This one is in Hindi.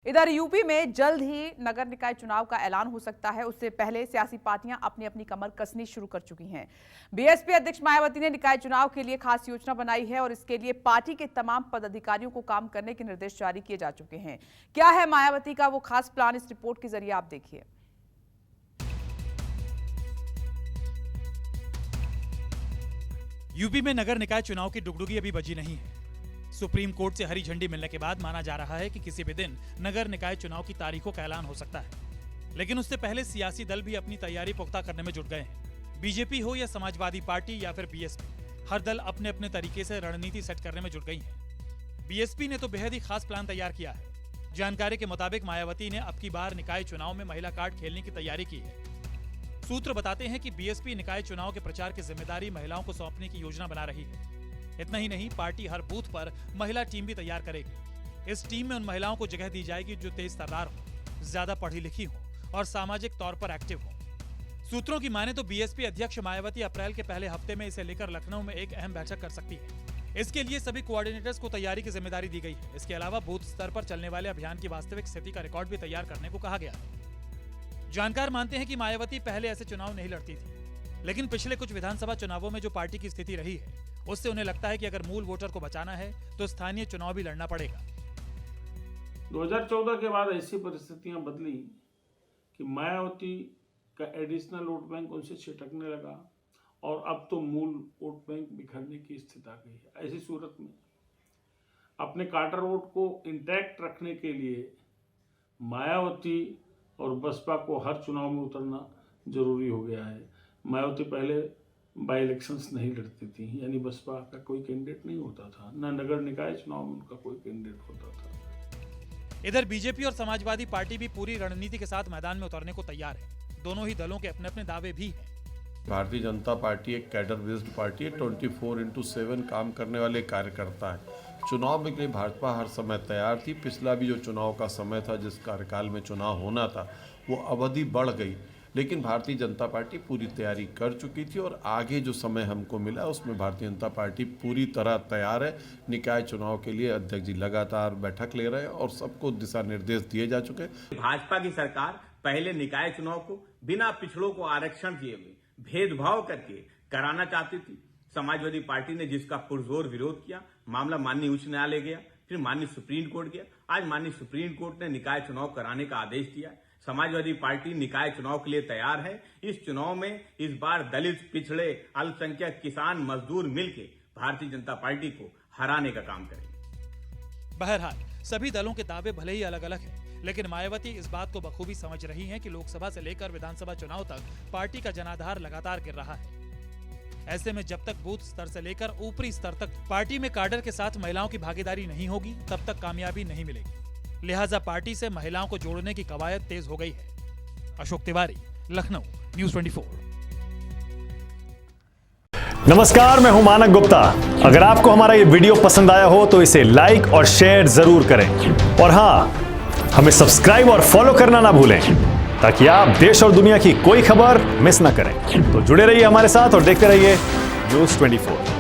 इधर यूपी में जल्द ही नगर निकाय चुनाव का ऐलान हो सकता है। उससे पहले सियासी पार्टियां अपनी अपनी कमर कसनी शुरू कर चुकी हैं। बीएसपी अध्यक्ष मायावती ने निकाय चुनाव के लिए खास योजना बनाई है और इसके लिए पार्टी के तमाम पदाधिकारियों को काम करने के निर्देश जारी किए जा चुके हैं। क्या है मायावती का वो खास प्लान, इस रिपोर्ट के जरिए आप देखिए। यूपी में नगर निकाय चुनाव की डुगडुगी अभी बजी नहीं है। सुप्रीम कोर्ट से हरी झंडी मिलने के बाद माना जा रहा है कि किसी भी दिन नगर निकाय चुनाव की तारीखों का ऐलान हो सकता है। लेकिन उससे पहले सियासी दल भी अपनी तैयारी पुख्ता करने में जुट गए हैं। बीजेपी हो या समाजवादी पार्टी या फिर बीएसपी, हर दल अपने अपने तरीके से रणनीति सेट करने में जुट गई है। बीएसपी ने तो बेहद ही खास प्लान तैयार किया है। जानकारी के मुताबिक मायावती ने अब की बार निकाय चुनाव में महिला कार्ड खेलने की तैयारी की है। सूत्र बताते हैं कि बीएसपी निकाय चुनाव के प्रचार की जिम्मेदारी महिलाओं को सौंपने की योजना बना रही है। इतना ही नहीं, पार्टी हर बूथ पर महिला टीम भी तैयार करेगी। इस टीम में उन महिलाओं को जगह दी जाएगी जो तेज तर्रार हो, ज्यादा पढ़ी लिखी हो और सामाजिक तौर पर एक्टिव हो। सूत्रों की माने तो बीएसपी अध्यक्ष मायावती अप्रैल के पहले हफ्ते में इसे लेकर लखनऊ में एक अहम बैठक कर सकती है। इसके लिए सभी कोऑर्डिनेटर्स को तैयारी की जिम्मेदारी दी गई है। इसके अलावा बूथ स्तर पर चलने वाले अभियान की वास्तविक स्थिति का रिकॉर्ड भी तैयार करने को कहा गया है। जानकार मानते हैं कि मायावती पहले ऐसे चुनाव नहीं लड़ती थी, लेकिन पिछले कुछ विधानसभा चुनावों में जो पार्टी की स्थिति रही है, उससे उन्हें लगता है कि अगर मूल वोटर को बचाना है तो स्थानीय चुनाव भी लड़ना पड़ेगा। 2014 के बाद ऐसी परिस्थितियां बदली कि मायावती का एडिशनल वोट बैंक उनसे छिटकने लगा और अब तो मूल वोट बैंक बिखरने की स्थिति आ गई है। ऐसी सूरत में अपने कार्टर वोट को इंटैक्ट रखने के लिए मायावती और बसपा को हर चुनाव में उतरना जरूरी हो गया है। मायावती पहले बाई इलेक्शंस नहीं लड़ती थी, यानी बसपा का कोई कैंडिडेट नहीं होता था, न नगर निकाय चुनाव में उनका कोई कैंडिडेट होता था। इधर बीजेपी और समाजवादी पार्टी भी पूरी रणनीति के साथ मैदान में उतरने को तैयार है। दोनों ही दलों के अपने अपने दावे भी हैं। भारतीय जनता पार्टी एक कैडर बेस्ड पार्टी है, 24/7 काम करने वाले कार्यकर्ता है। चुनाव के लिए भाजपा हर समय तैयार थी। पिछला भी जो चुनाव का समय था, जिस कार्यकाल में चुनाव होना था, वो अवधि बढ़ गई, लेकिन भारतीय जनता पार्टी पूरी तैयारी कर चुकी थी और आगे जो समय हमको मिला उसमें भारतीय जनता पार्टी पूरी तरह तैयार है। निकाय चुनाव के लिए अध्यक्ष जी लगातार बैठक ले रहे हैं और सबको दिशा निर्देश दिए जा चुके हैं। भाजपा की सरकार पहले निकाय चुनाव को बिना पिछड़ों को आरक्षण दिए हुए भेदभाव करके कराना चाहती थी। समाजवादी पार्टी ने जिसका पुरजोर विरोध किया, मामला माननीय उच्च न्यायालय गया, फिर माननीय सुप्रीम कोर्ट गया। आज माननीय सुप्रीम कोर्ट ने निकाय चुनाव कराने का आदेश दिया। समाजवादी पार्टी निकाय चुनाव के लिए तैयार है। इस चुनाव में इस बार दलित, पिछड़े, अल्पसंख्यक, किसान, मजदूर मिलकर भारतीय जनता पार्टी को हराने का काम करेंगे। बहरहाल सभी दलों के दावे भले ही अलग अलग हैं, लेकिन मायावती इस बात को बखूबी समझ रही हैं कि लोकसभा से लेकर विधानसभा चुनाव तक पार्टी का जनाधार लगातार गिर रहा है। ऐसे में जब तक बूथ स्तर से लेकर ऊपरी स्तर तक पार्टी में काडर के साथ महिलाओं की भागीदारी नहीं होगी, तब तक कामयाबी नहीं मिलेगी। लिहाजा पार्टी से महिलाओं को जोड़ने की कवायद तेज हो गई है। अशोक तिवारी, लखनऊ, न्यूज़ 24। नमस्कार, मैं हूं मानक गुप्ता। अगर आपको हमारा ये वीडियो पसंद आया हो तो इसे लाइक और शेयर जरूर करें और हां, हमें सब्सक्राइब और फॉलो करना ना भूलें ताकि आप देश और दुनिया की कोई खबर मिस ना करें। तो जुड़े रहिए हमारे साथ और देखते रहिए न्यूज़ 24।